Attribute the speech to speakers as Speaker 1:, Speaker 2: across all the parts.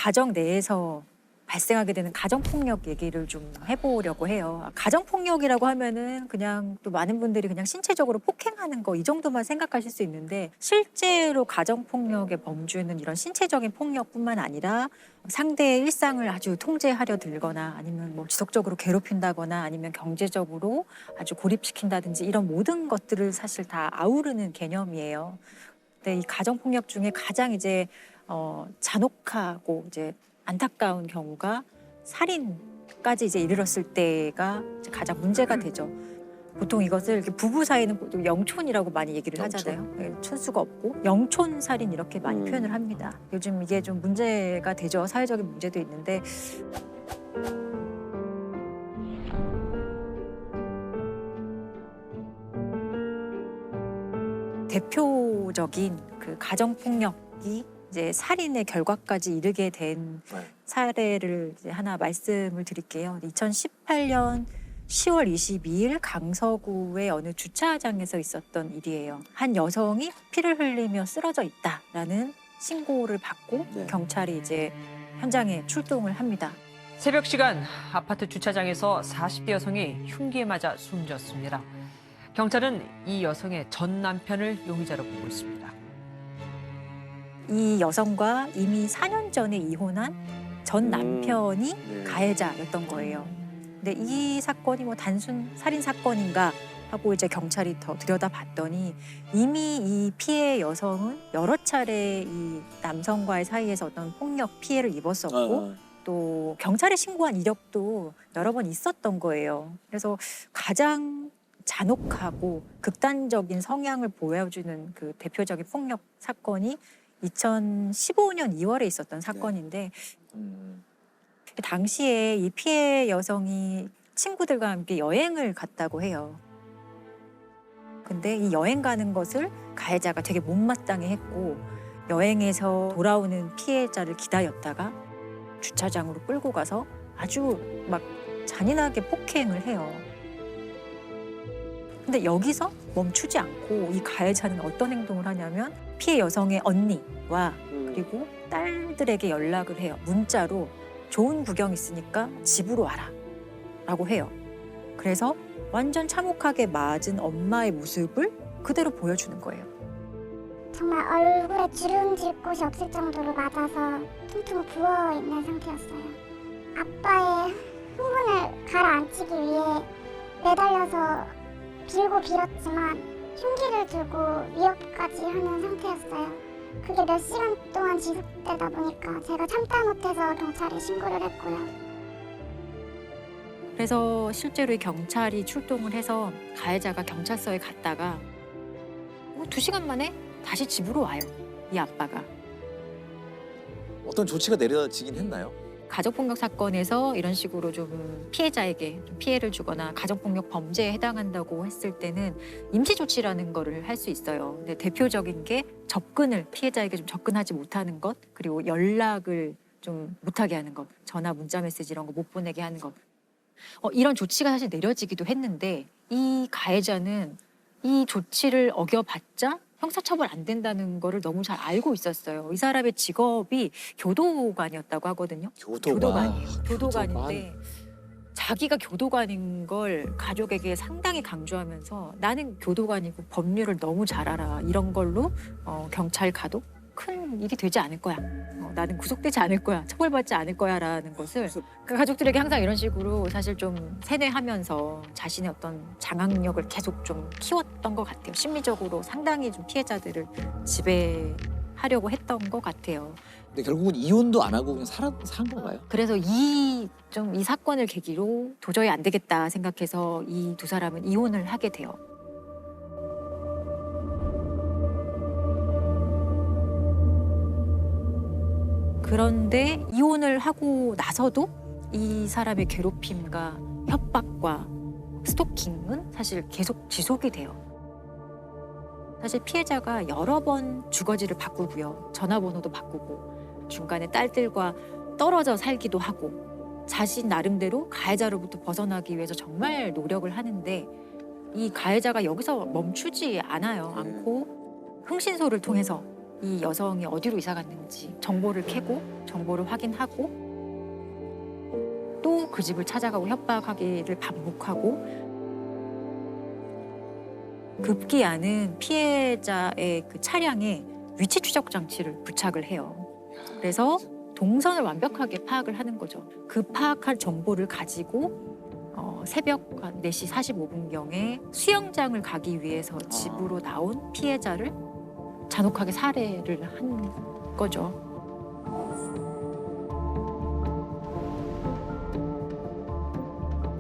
Speaker 1: 가정 내에서 발생하게 되는 가정폭력 얘기를 좀 해보려고 해요. 가정폭력이라고 하면은 그냥 또 많은 분들이 그냥 신체적으로 폭행하는 거 이 정도만 생각하실 수 있는데 실제로 가정폭력의 범주는 이런 신체적인 폭력뿐만 아니라 상대의 일상을 아주 통제하려 들거나 아니면 뭐 지속적으로 괴롭힌다거나 아니면 경제적으로 아주 고립시킨다든지 이런 모든 것들을 사실 다 아우르는 개념이에요. 근데 이 가정폭력 중에 가장 이제 잔혹하고 이제 안타까운 경우가 살인까지 이제 이르렀을 때가 이제 가장 문제가 되죠. 보통 이것을 이렇게 부부 사이는 보통 영촌이라고 많이 얘기를 하잖아요. 예, 촌수가 없고 영촌 살인 이렇게 많이 표현을 합니다. 요즘 이게 좀 문제가 되죠. 사회적인 문제도 있는데 대표적인 그 가정폭력이 이제 살인의 결과까지 이르게 된 사례를 이제 하나 말씀을 드릴게요. 2018년 10월 22일 강서구의 어느 주차장에서 있었던 일이에요. 한 여성이 피를 흘리며 쓰러져 있다라는 신고를 받고 경찰이 이제 현장에 출동을 합니다.
Speaker 2: 새벽 시간 아파트 주차장에서 40대 여성이 흉기에 맞아 숨졌습니다. 경찰은 이 여성의 전 남편을 용의자로 보고 있습니다.
Speaker 1: 이 여성과 이미 4년 전에 이혼한 전 남편이 가해자였던 거예요. 근데 이 사건이 뭐 단순 살인 사건인가 하고 이제 경찰이 더 들여다봤더니 이미 이 피해 여성은 여러 차례 이 남성과의 사이에서 어떤 폭력 피해를 입었었고 또 경찰에 신고한 이력도 여러 번 있었던 거예요. 그래서 가장 잔혹하고 극단적인 성향을 보여주는 그 대표적인 폭력 사건이 2015년 2월에 있었던 사건인데 당시에 이 피해 여성이 친구들과 함께 여행을 갔다고 해요. 근데 이 여행 가는 것을 가해자가 되게 못마땅해 했고 여행에서 돌아오는 피해자를 기다렸다가 주차장으로 끌고 가서 아주 막 잔인하게 폭행을 해요. 근데 여기서 멈추지 않고 이 가해자는 어떤 행동을 하냐면 피해 여성의 언니와 그리고 딸들에게 연락을 해요. 문자로 좋은 구경 있으니까 집으로 와라 라고 해요. 그래서 완전 참혹하게 맞은 엄마의 모습을 그대로 보여주는 거예요.
Speaker 3: 정말 얼굴에 주름 질 곳이 없을 정도로 맞아서 퉁퉁 부어있는 상태였어요. 아빠의 흥분을 가라앉히기 위해 매달려서 빌고 빌었지만 흉기를 들고 위협까지 하는 상태였어요. 그게 몇 시간 동안 지속되다 보니까 제가 참다 못해서 경찰에 신고를 했고요.
Speaker 1: 그래서 실제로 이 경찰이 출동을 해서 가해자가 경찰서에 갔다가 2시간 만에 다시 집으로 와요. 이 아빠가.
Speaker 4: 어떤 조치가 내려지긴 했나요?
Speaker 1: 가족폭력 사건에서 이런 식으로 좀 피해자에게 좀 피해를 주거나 가족폭력 범죄에 해당한다고 했을 때는 임시조치라는 거를 할 수 있어요. 근데 대표적인 게 접근을 피해자에게 좀 접근하지 못하는 것 그리고 연락을 좀 못하게 하는 것 전화 문자 메시지 이런 거 못 보내게 하는 것 이런 조치가 사실 내려지기도 했는데 이 가해자는 이 조치를 어겨봤자 형사처벌 안 된다는 거를 너무 잘 알고 있었어요. 이 사람의 직업이 교도관이었다고 하거든요. 교도관이에요. 교도관인데 자기가 교도관인 걸 가족에게 상당히 강조하면서 나는 교도관이고 법률을 너무 잘 알아. 이런 걸로 경찰 가도 큰 일이 되지 않을 거야. 나는 구속되지 않을 거야. 처벌받지 않을 거야 라는 것을 그 가족들에게 항상 이런 식으로 사실 좀 세뇌하면서 자신의 어떤 장악력을 계속 좀 키웠던 것 같아요. 심리적으로 상당히 좀 피해자들을 지배하려고 했던 것 같아요.
Speaker 4: 근데 결국은 이혼도 안 하고 그냥 산 건가요?
Speaker 1: 그래서 이 사건을 계기로 도저히 안 되겠다 생각해서 이 두 사람은 이혼을 하게 돼요. 그런데 이혼을 하고 나서도 이 사람의 괴롭힘과 협박과 스토킹은 사실 계속 지속이 돼요. 사실 피해자가 여러 번 주거지를 바꾸고요. 전화번호도 바꾸고 중간에 딸들과 떨어져 살기도 하고 자신 나름대로 가해자로부터 벗어나기 위해서 정말 노력을 하는데 이 가해자가 여기서 멈추지 않고 흥신소를 통해서 이 여성이 어디로 이사 갔는지 정보를 캐고 정보를 확인하고 또 그 집을 찾아가고 협박하기를 반복하고 급기야는 피해자의 그 차량에 위치 추적 장치를 부착을 해요. 그래서 동선을 완벽하게 파악을 하는 거죠. 그 파악한 정보를 가지고 새벽 한 4시 45분경에 수영장을 가기 위해서 집으로 나온 피해자를 잔혹하게 살해를 한 거죠.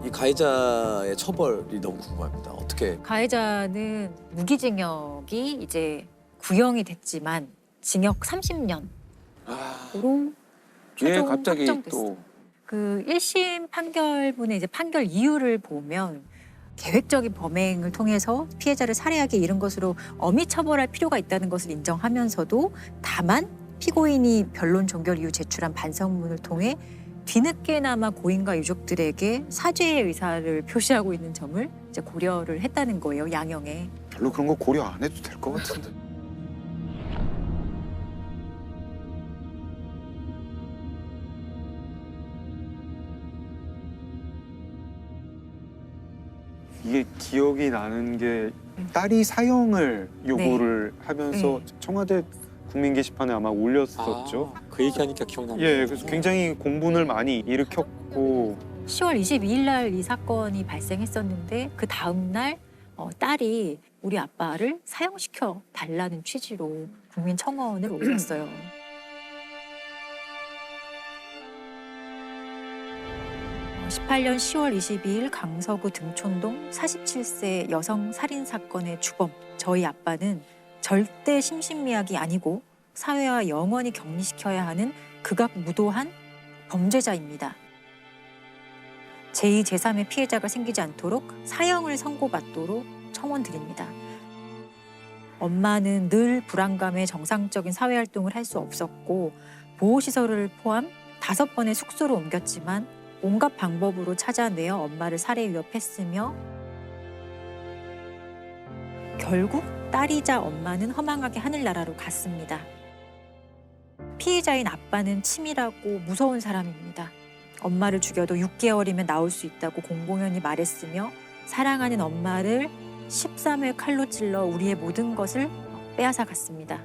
Speaker 4: 이 가해자의 처벌이 너무 궁금합니다. 어떻게?
Speaker 1: 가해자는 무기징역이 이제 구형이 됐지만 징역 30년으로
Speaker 5: 아,
Speaker 1: 최종
Speaker 5: 갑자기
Speaker 1: 확정됐어요.
Speaker 5: 또
Speaker 1: 그 1심 판결문의 이제 판결 이유를 보면 계획적인 범행을 통해서 피해자를 살해하기 이른 것으로 엄히 처벌할 필요가 있다는 것을 인정하면서도 다만 피고인이 변론 종결 이후 제출한 반성문을 통해 뒤늦게나마 고인과 유족들에게 사죄의 의사를 표시하고 있는 점을 이제 고려를 했다는 거예요, 양형에.
Speaker 5: 별로 그런 거 고려 안 해도 될 것 같은데. 이게 기억이 나는 게 딸이 사형을 요구를 하면서 청와대 국민 게시판에 아마 올렸었죠.
Speaker 6: 그 얘기하니까 기억납니다.
Speaker 5: 예, 그래서 굉장히 공분을 많이 일으켰고
Speaker 1: 10월 22일 날 이 사건이 발생했었는데 그 다음 날 딸이 우리 아빠를 사형시켜 달라는 취지로 국민청원을 올렸어요. 어, 18년 10월 22일 강서구 등촌동 47세 여성 살인 사건의 주범 저희 아빠는 절대 심신미약이 아니고 사회와 영원히 격리시켜야 하는 극악무도한 범죄자입니다. 제2, 제3의 피해자가 생기지 않도록 사형을 선고받도록 청원드립니다. 엄마는 늘 불안감에 정상적인 사회활동을 할 수 없었고 보호시설을 포함 5번의 숙소로 옮겼지만 온갖 방법으로 찾아내어 엄마를 살해 위협했으며 결국 딸이자 엄마는 허망하게 하늘나라로 갔습니다. 피해자인 아빠는 치밀하고 무서운 사람입니다. 엄마를 죽여도 6개월이면 나올 수 있다고 공공연히 말했으며 사랑하는 엄마를 13회 칼로 찔러 우리의 모든 것을 빼앗아 갔습니다.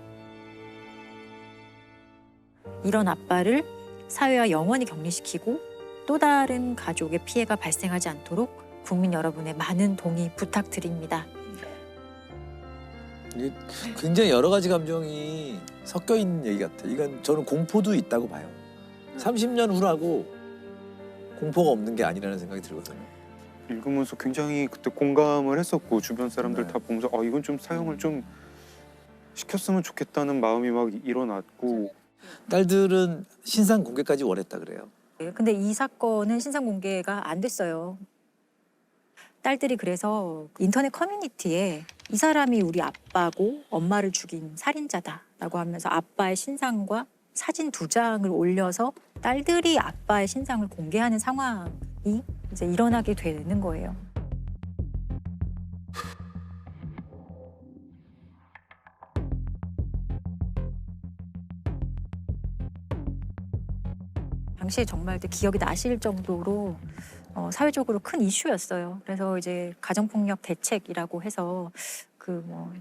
Speaker 1: 이런 아빠를 사회와 영원히 격리시키고 또 다른 가족의 피해가 발생하지 않도록 국민 여러분의 많은 동의 부탁드립니다.
Speaker 4: 이게 굉장히 여러 가지 감정이 섞여 있는 얘기 같아요. 이건 저는 공포도 있다고 봐요. 30년 후라고 공포가 없는 게 아니라는 생각이 들거든요.
Speaker 5: 읽으면서 굉장히 그때 공감을 했었고 주변 사람들
Speaker 4: 네.
Speaker 5: 다 보면서 이건 좀 사형을 좀 시켰으면 좋겠다는 마음이 막 일어났고
Speaker 4: 딸들은 신상 공개까지 원했다 그래요.
Speaker 1: 근데 이 사건은 신상 공개가 안 됐어요. 딸들이 그래서 인터넷 커뮤니티에 이 사람이 우리 아빠고 엄마를 죽인 살인자다라고 하면서 아빠의 신상과 사진 2장을 올려서 딸들이 아빠의 신상을 공개하는 상황이 이제 일어나게 되는 거예요. 당시에 정말 기억이 나실 정도로 사회적으로 큰 이슈였어요. 그래서 이제 가정폭력 대책이라고 해서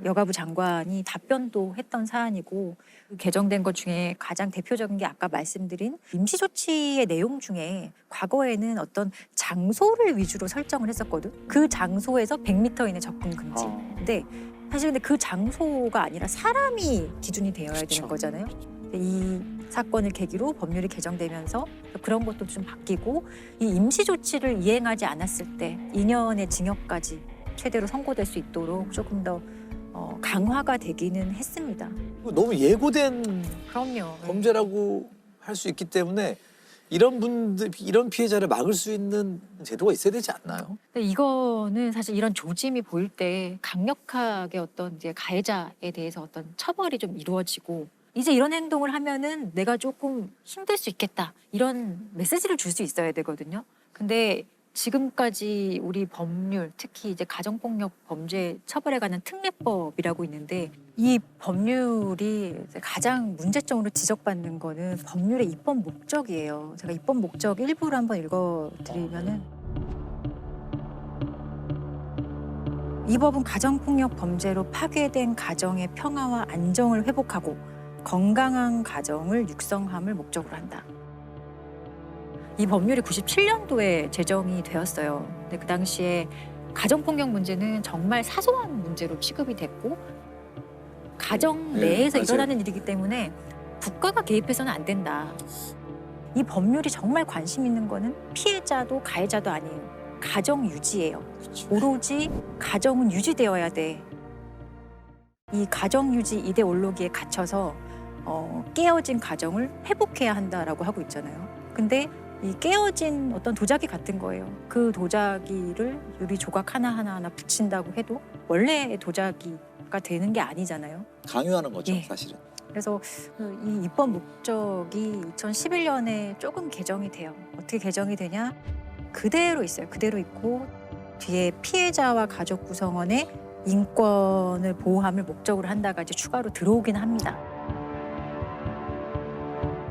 Speaker 1: 여가부 장관이 답변도 했던 사안이고 개정된 것 중에 가장 대표적인 게 아까 말씀드린 임시조치의 내용 중에 과거에는 어떤 장소를 위주로 설정을 했었거든. 그 장소에서 100m 이내 접근 금지. 근데 사실 근데 그 장소가 아니라 사람이 기준이 되어야 되는 거잖아요. 이 사건을 계기로 법률이 개정되면서 그런 것도 좀 바뀌고 이 임시조치를 이행하지 않았을 때 2년의 징역까지 최대로 선고될 수 있도록 조금 더 강화가 되기는 했습니다.
Speaker 4: 너무 예고된
Speaker 1: 그럼요.
Speaker 4: 범죄라고 할 수 있기 때문에 이런 피해자를 막을 수 있는 제도가 있어야 되지 않나요?
Speaker 1: 근데 이거는 사실 이런 조짐이 보일 때 강력하게 어떤 이제 가해자에 대해서 어떤 처벌이 좀 이루어지고 이제 이런 행동을 하면은 내가 조금 힘들 수 있겠다 이런 메시지를 줄 수 있어야 되거든요. 근데 지금까지 우리 법률, 특히 이제 가정폭력 범죄 처벌에 관한 특례법이라고 있는데 이 법률이 이제 가장 문제점으로 지적받는 거는 법률의 입법 목적이에요. 제가 입법 목적 일부를 한번 읽어드리면은 이 법은 가정폭력 범죄로 파괴된 가정의 평화와 안정을 회복하고 건강한 가정을 육성함을 목적으로 한다. 이 법률이 97년도에 제정이 되었어요. 근데 그 당시에 가정폭력 문제는 정말 사소한 문제로 취급이 됐고 가정 내에서
Speaker 4: 맞아요.
Speaker 1: 일어나는 일이기 때문에 국가가 개입해서는 안 된다. 이 법률이 정말 관심 있는 거는 피해자도 가해자도 아니에요. 가정 유지예요. 오로지 가정은 유지되어야 돼. 이 가정 유지 이데올로기에 갇혀서 깨어진 가정을 회복해야 한다라고 하고 있잖아요. 근데 이 깨어진 어떤 도자기 같은 거예요. 그 도자기를 유리 조각 하나하나 붙인다고 해도 원래의 도자기가 되는 게 아니잖아요.
Speaker 4: 강요하는 거죠,
Speaker 1: 예.
Speaker 4: 사실은.
Speaker 1: 그래서 이 입법 목적이 2011년에 조금 개정이 돼요. 어떻게 개정이 되냐? 그대로 있어요. 그대로 있고 뒤에 피해자와 가족 구성원의 인권을 보호함을 목적으로 한다가 이제 추가로 들어오긴 합니다.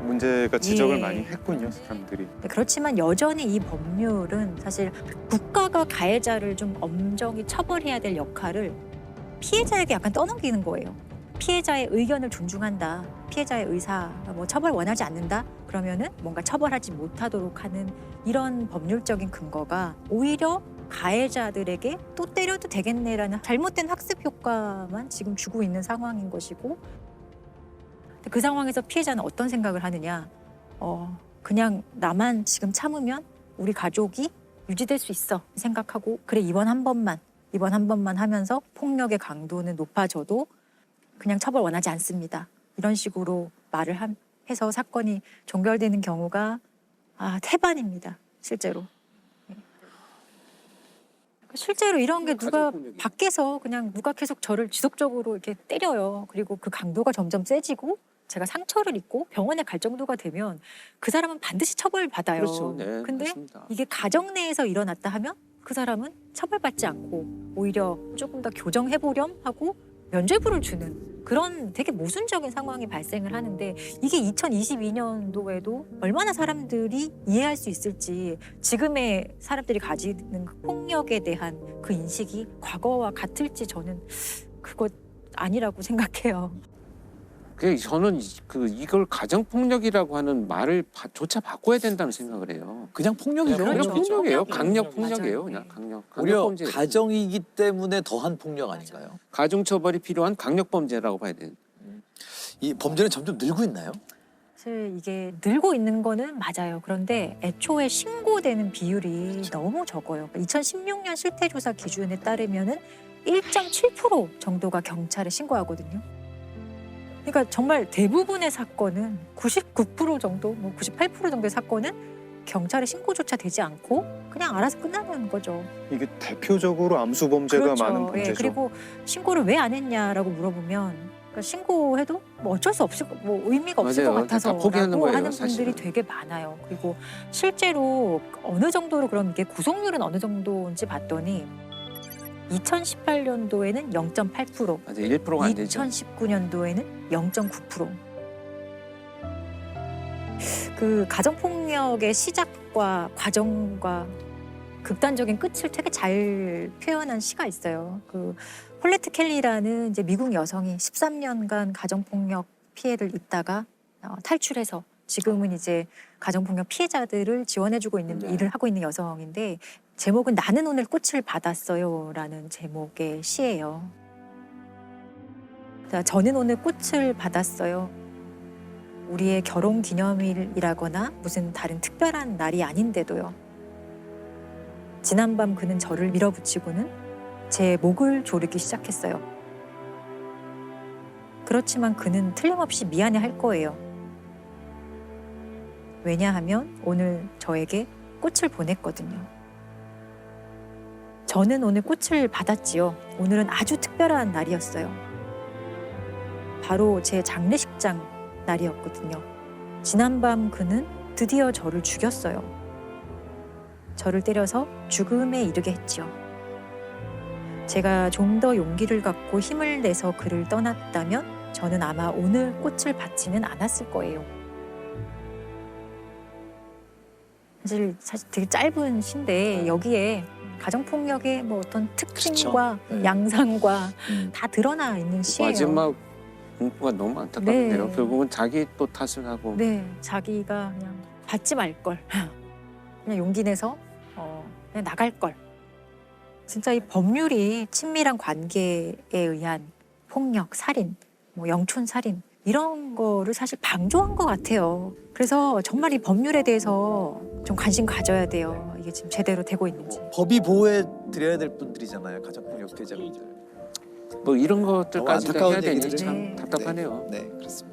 Speaker 5: 문제가 지적을
Speaker 1: 예.
Speaker 5: 많이 했군요, 사람들이.
Speaker 1: 그렇지만 여전히 이 법률은 사실 국가가 가해자를 좀 엄정히 처벌해야 될 역할을 피해자에게 약간 떠넘기는 거예요. 피해자의 의견을 존중한다. 피해자의 의사, 뭐 처벌 원하지 않는다. 그러면은 뭔가 처벌하지 못하도록 하는 이런 법률적인 근거가 오히려 가해자들에게 또 때려도 되겠네라는 잘못된 학습 효과만 지금 주고 있는 상황인 것이고 그 상황에서 피해자는 어떤 생각을 하느냐. 그냥 나만 지금 참으면 우리 가족이 유지될 수 있어 생각하고 그래 이번 한 번만 하면서 폭력의 강도는 높아져도 그냥 처벌 원하지 않습니다. 이런 식으로 말을 해서 사건이 종결되는 경우가 태반입니다. 실제로. 실제로 이런 게 누가 밖에서 그냥 누가 계속 저를 지속적으로 이렇게 때려요. 그리고 그 강도가 점점 세지고 제가 상처를 입고 병원에 갈 정도가 되면 그 사람은 반드시 처벌받아요.
Speaker 6: 그렇죠. 네,
Speaker 1: 근데
Speaker 6: 맞습니다.
Speaker 1: 이게 가정 내에서 일어났다 하면 그 사람은 처벌받지 않고 오히려 조금 더 교정해보렴 하고 면죄부를 주는 그런 되게 모순적인 상황이 발생을 하는데 이게 2022년도에도 얼마나 사람들이 이해할 수 있을지 지금의 사람들이 가지는 그 폭력에 대한 그 인식이 과거와 같을지 저는 그거 아니라고 생각해요.
Speaker 6: 저는 이걸 가정폭력이라고 하는 말을 조차 바꿔야 된다는 생각을 해요.
Speaker 4: 그냥 폭력이죠.
Speaker 6: 그냥
Speaker 1: 그렇죠.
Speaker 6: 폭력이에요.
Speaker 1: 폭력이에요.
Speaker 6: 강력
Speaker 1: 맞아요.
Speaker 6: 폭력이에요.
Speaker 1: 네.
Speaker 6: 그냥 강력
Speaker 4: 오히려
Speaker 6: 범죄.
Speaker 4: 가정이기 때문에 더한 폭력 아닌가요?
Speaker 6: 가중 처벌이 필요한 강력 범죄라고 봐야 돼요.
Speaker 4: 이 범죄는 점점 늘고 있나요?
Speaker 1: 사실 이게 늘고 있는 거는 맞아요. 그런데 애초에 신고되는 비율이 너무 적어요. 2016년 실태조사 기준에 따르면은 1.7% 정도가 경찰에 신고하거든요. 그러니까 정말 대부분의 사건은 99% 정도, 뭐 98% 정도의 사건은 경찰에 신고조차 되지 않고 그냥 알아서 끝나는 거죠.
Speaker 5: 이게 대표적으로 암수 범죄가
Speaker 1: 그렇죠.
Speaker 5: 많은 범죄죠.
Speaker 1: 예, 그리고 신고를 왜 안 했냐라고 물어보면 그러니까 신고해도 뭐 어쩔 수 없을 뭐 의미가 없을
Speaker 6: 맞아요.
Speaker 1: 것 같아서
Speaker 6: 다 포기하는 거예요,
Speaker 1: 하는
Speaker 6: 사실은.
Speaker 1: 분들이 되게 많아요. 그리고 실제로 어느 정도로 그럼 이게 구속률은 어느 정도인지 봤더니 2018년도에는 0.8%,
Speaker 6: 맞아요. 1%가 안 되죠.
Speaker 1: 2019년도에는 0.9%. 그 가정폭력의 시작과 과정과 극단적인 끝을 되게 잘 표현한 시가 있어요. 그 폴레트 켈리라는 이제 미국 여성이 13년간 가정폭력 피해를 입다가 탈출해서 지금은 이제 가정폭력 피해자들을 지원해주고 있는
Speaker 6: 네.
Speaker 1: 일을 하고 있는 여성인데 제목은 나는 오늘 꽃을 받았어요라는 제목의 시예요. 자, 저는 오늘 꽃을 받았어요. 우리의 결혼 기념일이라거나 무슨 다른 특별한 날이 아닌데도요. 지난밤 그는 저를 밀어붙이고는 제 목을 조르기 시작했어요. 그렇지만 그는 틀림없이 미안해할 거예요. 왜냐하면 오늘 저에게 꽃을 보냈거든요. 저는 오늘 꽃을 받았지요. 오늘은 아주 특별한 날이었어요. 바로 제 장례식장 날이었거든요. 지난밤 그는 드디어 저를 죽였어요. 저를 때려서 죽음에 이르게 했지요. 제가 좀 더 용기를 갖고 힘을 내서 그를 떠났다면 저는 아마 오늘 꽃을 받지는 않았을 거예요. 사실 되게 짧은 시인데 여기에 가정폭력의 뭐 어떤 특징과
Speaker 4: 그렇죠. 네.
Speaker 1: 양상과 다 드러나 있는 시예요.
Speaker 6: 마지막 공포가 너무 안타깝네요.
Speaker 1: 네.
Speaker 6: 결국은 자기 또 탓을 하고.
Speaker 1: 네, 자기가 그냥 받지 말 걸, 그냥 용기 내서 그냥 나갈 걸. 진짜 이 법률이 친밀한 관계에 의한 폭력, 살인, 뭐 영촌 살인 이런 거를 사실 방조한 것 같아요. 그래서 정말 이 법률에 대해서 좀 관심 가져야 돼요. 이게 지금 제대로 되고 있는지.
Speaker 4: 법이 보호해 드려야 될 분들이잖아요. 가정폭력 피해자분들.
Speaker 6: 뭐 이런
Speaker 4: 너무
Speaker 6: 것들까지
Speaker 4: 안타까운
Speaker 6: 해야 되니
Speaker 4: 얘기들을.
Speaker 6: 참
Speaker 1: 네.
Speaker 6: 답답하네요.
Speaker 4: 네, 그렇습니다.